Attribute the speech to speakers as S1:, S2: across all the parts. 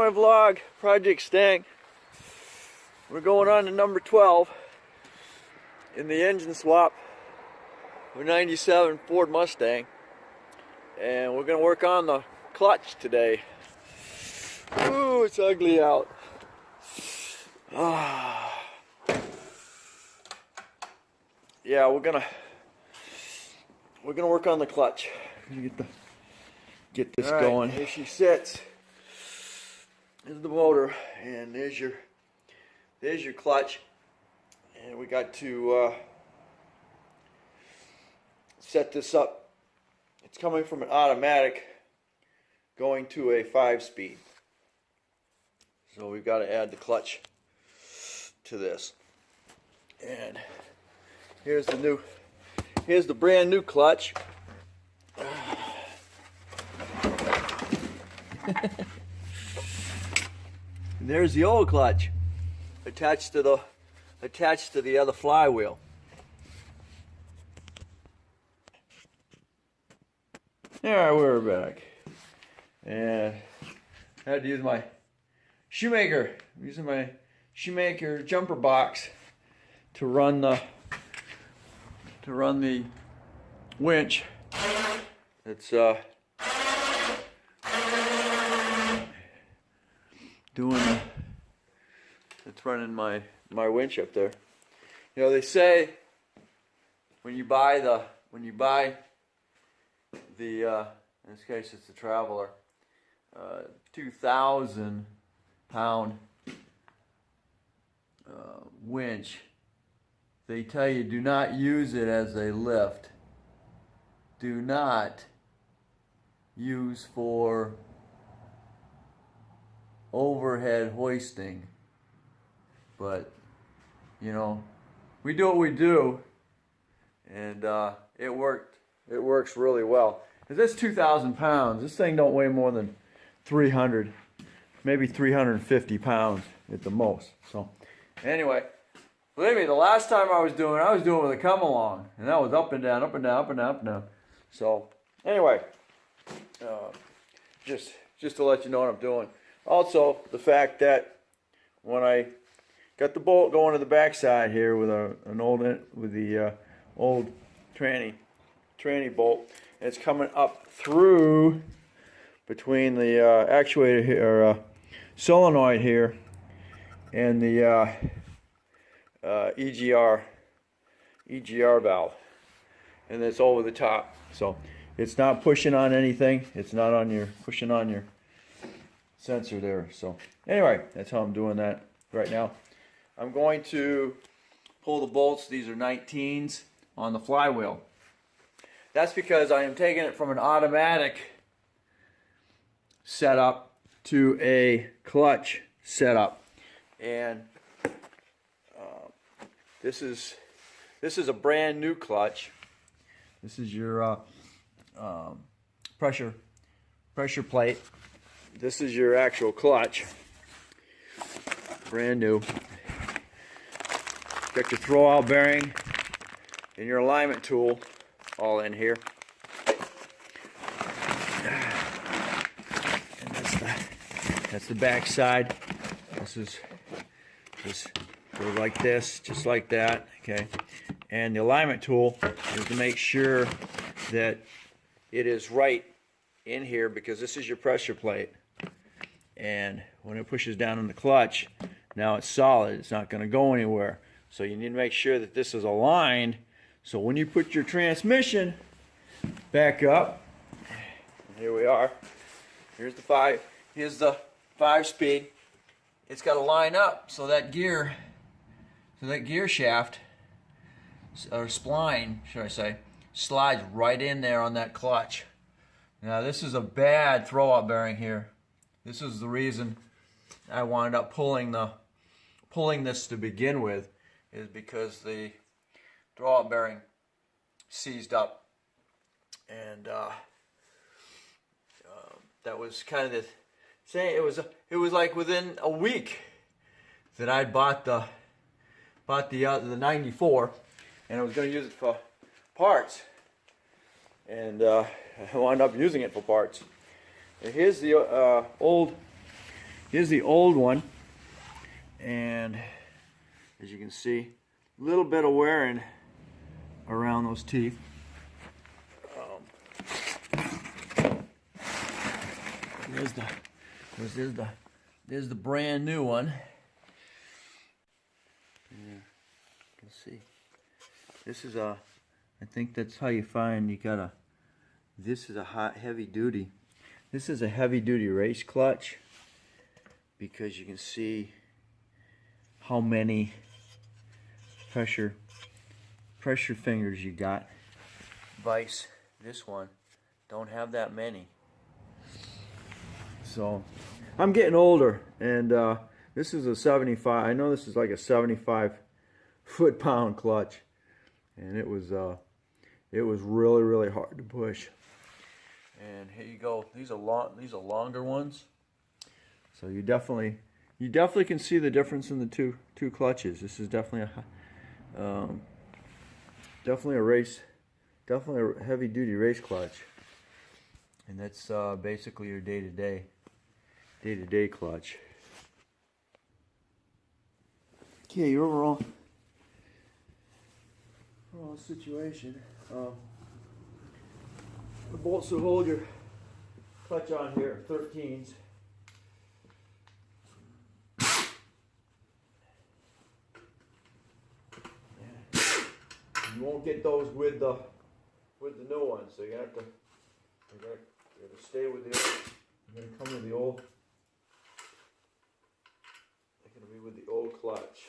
S1: my vlog, Project Stang. We're going on to number 12 in the engine swap of a 97 Ford Mustang. And we're going to work on the clutch today. Ooh, it's ugly out. Yeah, we're gonna work on the clutch. Get this going. Here she sits. There's the motor, and there's your clutch. And we got to set this up. It's coming from an automatic going to a 5-speed. So we've got to add the clutch to this. And here's the brand new clutch. And there's the old clutch attached to the other flywheel. Alright, we're back. And I had to use my shoemaker. I'm using my shoemaker jumper box to run the winch. It's it's running my winch up there. You know, they say when you buy the in this case it's the Traveler 2,000 pound winch, they tell you do not use it as a lift. Do not use for overhead hoisting. But you know, we do what we do, and it worked. It works really well. Cause this 2,000 pounds. This thing don't weigh more than 300, maybe 350 pounds at the most. So anyway, believe me, the last time I was doing it with a come along, and that was up and down, up and down, up and down, up and down. So anyway, just to let you know what I'm doing. Also, the fact that when I got the bolt going to the backside here with the old tranny bolt, and it's coming up through between the actuator here, or solenoid here, and the EGR valve, and it's over the top. So it's not pushing on anything. It's not pushing on your sensor there. So anyway, that's how I'm doing that right now. I'm going to pull the bolts. These are 19s on the flywheel. That's because I am taking it from an automatic setup to a clutch setup, and this is a brand new clutch. This is your pressure plate. This is your actual clutch, brand new. Got your throwout bearing and your alignment tool all in here. And that's the back side. This goes like this, just like that. Okay. And the alignment tool is to make sure that it is right in here, because this is your pressure plate. And when it pushes down on the clutch, now it's solid. It's not going to go anywhere. So you need to make sure that this is aligned. So when you put your transmission back up, here we are. Here's the 5-speed. It's got to line up so that gear shaft, or spline, should I say, slides right in there on that clutch. Now this is a bad throwout bearing here. This is the reason I wound up pulling this to begin with, is because the throwout bearing seized up, and that was kind of the saying. It was like within a week that I bought the 94, and I was going to use it for parts, and I wound up using it for parts. And here's the old Here's the old one, and as you can see, a little bit of wearing around those teeth. There's the brand new one. Yeah, you can see. This is a, I think that's how you find you got a. This is a heavy duty. This is a heavy duty race clutch, because you can see how many pressure fingers you got. Vice, this one don't have that many. So I'm getting older, and this is a 75. I know this is like a 75 foot-pound clutch, and it was really hard to push. And here you go. These are longer ones. So you definitely can see the difference in the two clutches. This is definitely a heavy duty race clutch, and that's basically your day-to-day clutch. Okay, your overall situation. The bolts that hold your clutch on here are 13s. You won't get those with the new ones, so you have to stay with the old. You're gonna come with the old. They're gonna be with the old clutch.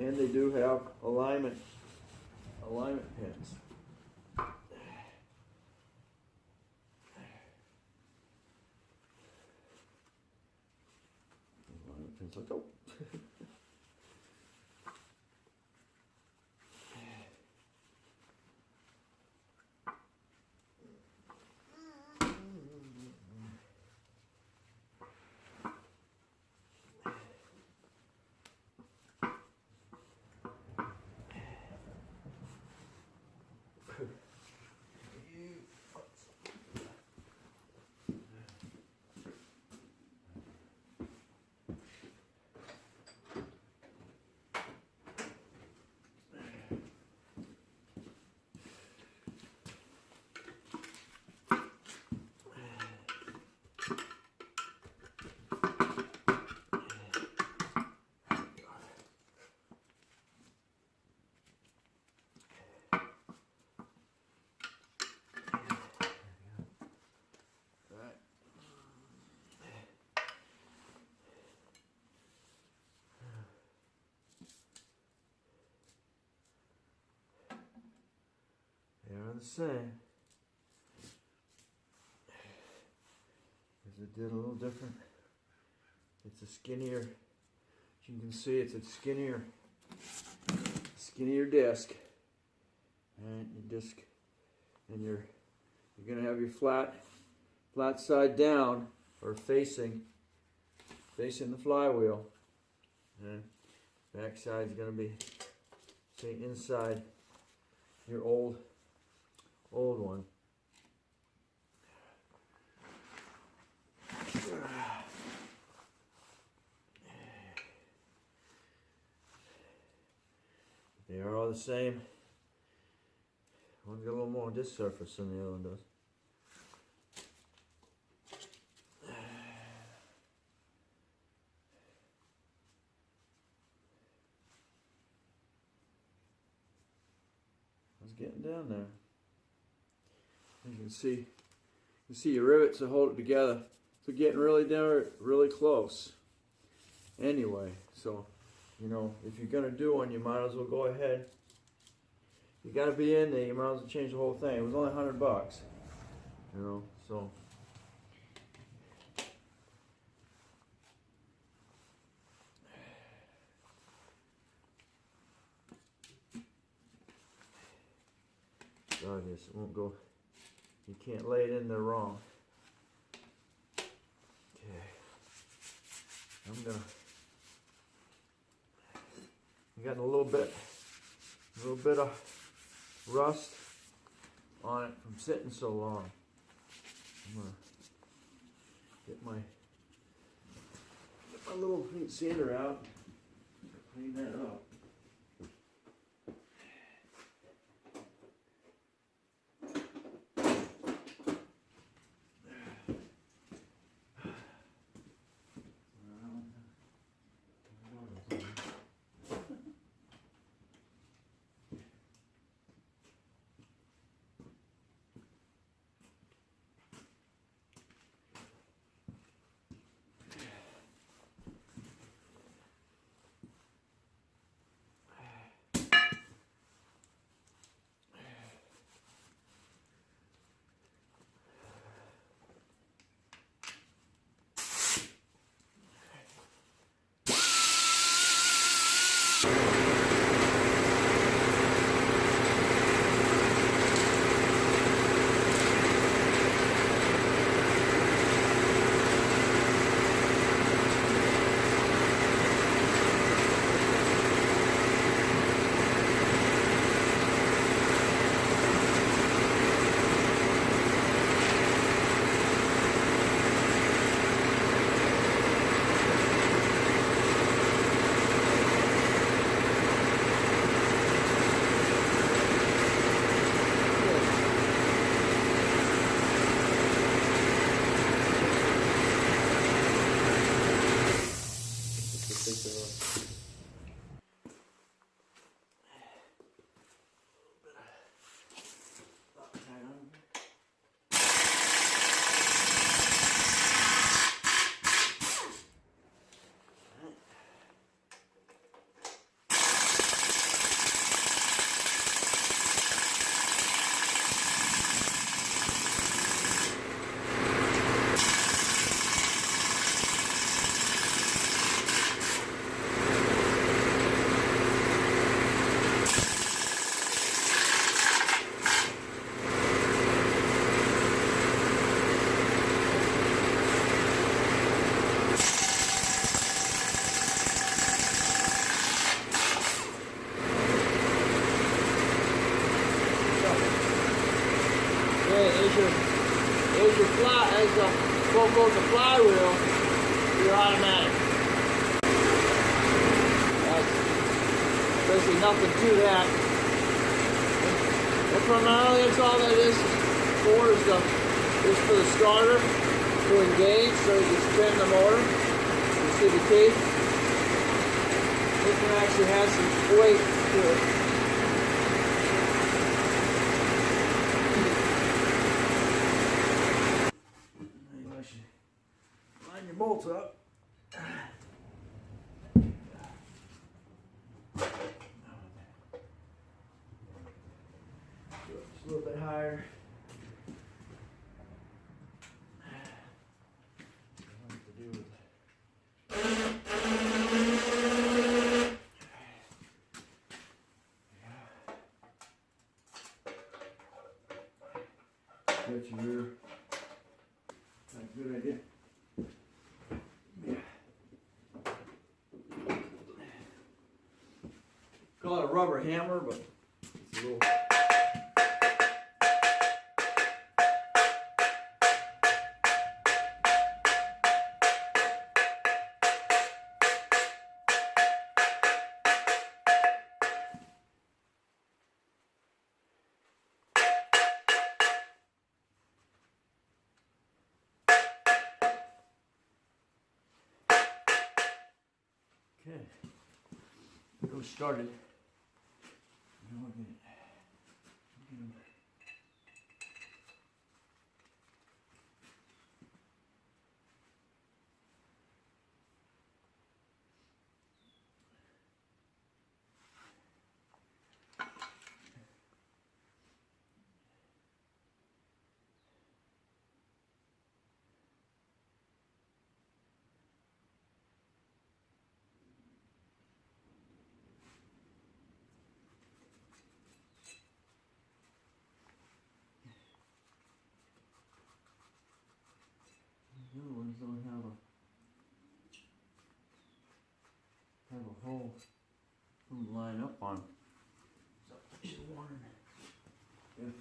S1: And they do have alignment pins. Alignment pins, like, oh. They're the same. As it did a little different. It's a skinnier. As you can see, it's a skinnier disc. And your disc, and you're gonna have your flat side down, or facing the flywheel. And back side's gonna be, say, inside your old one. They are all the same. One's got a little more disc surface than the other one does. It's getting down there. You can see your rivets that hold it together. So getting really down, really close. Anyway, so you know, if you're gonna do one, you might as well go ahead. You gotta be in there. You might as well change the whole thing. It was only $100, you know. So this. It won't go. You can't lay it in there wrong. Okay. I'm gonna. I got a little bit of rust on it from sitting so long. I'm gonna get my little heat sander out. Clean that up. As the boat goes the flywheel, you're automatic. That's basically nothing to that. And primarily that's all that is for is for the starter to engage so you can spin the motor. You see the key? This one actually has some weight to it. Line your bolts up. Just a little bit higher. That's your good idea. Call it a rubber hammer, but it's a little. Okay, go started. Now we're gonna don't have a hole to line up on. So I just wondering if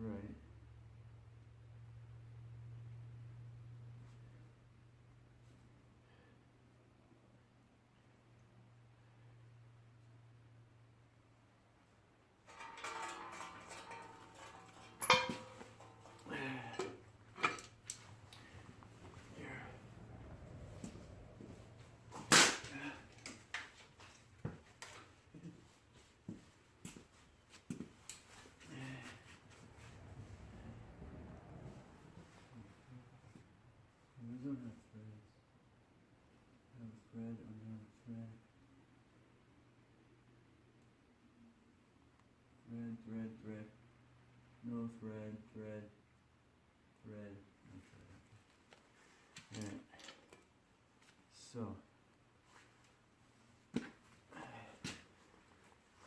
S1: right. Those don't have threads. Have a thread or not a thread. Thread, thread, thread. No thread, thread, thread, no thread. Alright. So.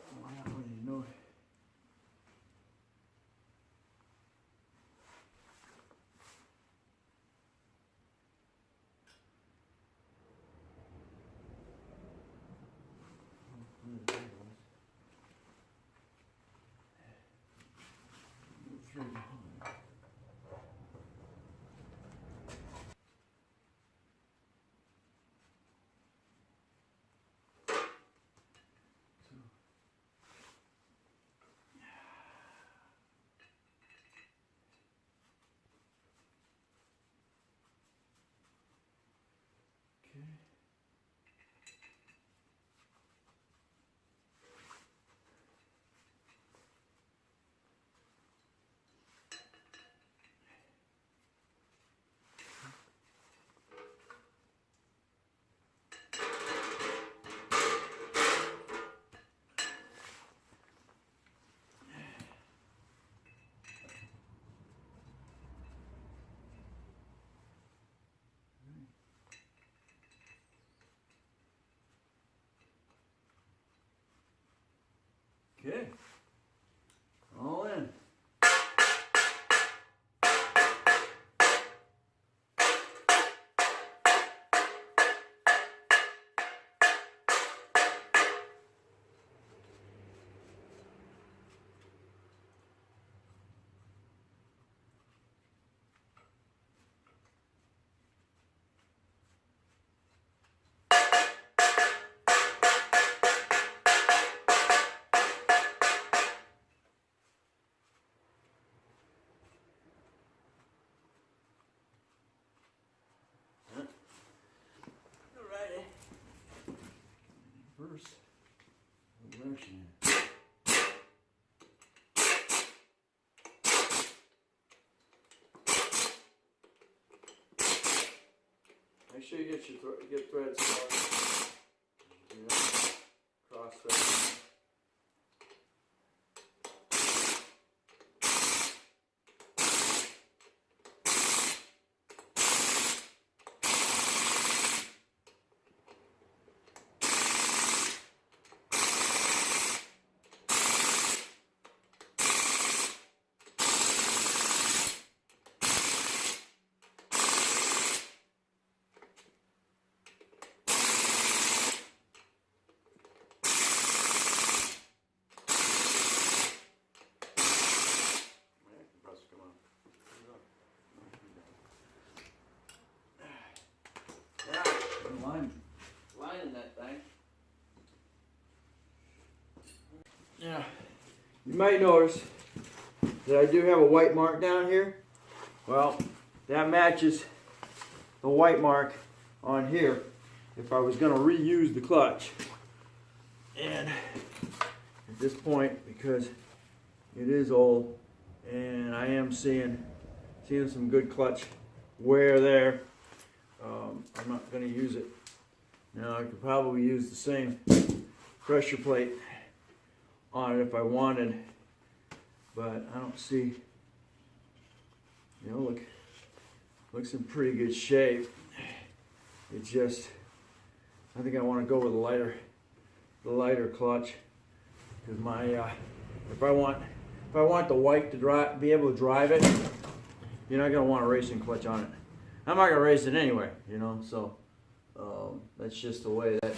S1: Oh, I already know. Okay. Okay. All in. Alrighty. Reverse direction. Make sure you get your threads crossed. Cross threads. Lining that thing. Yeah. You might notice that I do have a white mark down here. Well, that matches the white mark on here if I was going to reuse the clutch. And at this point, because it is old, and I am seeing some good clutch wear there. I'm not going to use it. Now I could probably use the same pressure plate on it if I wanted, but I don't see, you know, looks in pretty good shape. It just, I think I want to go with the lighter clutch, because my if I want the white to be able to drive it, you're not going to want a racing clutch on it. I'm not going to race it anyway, you know, so that's just the way that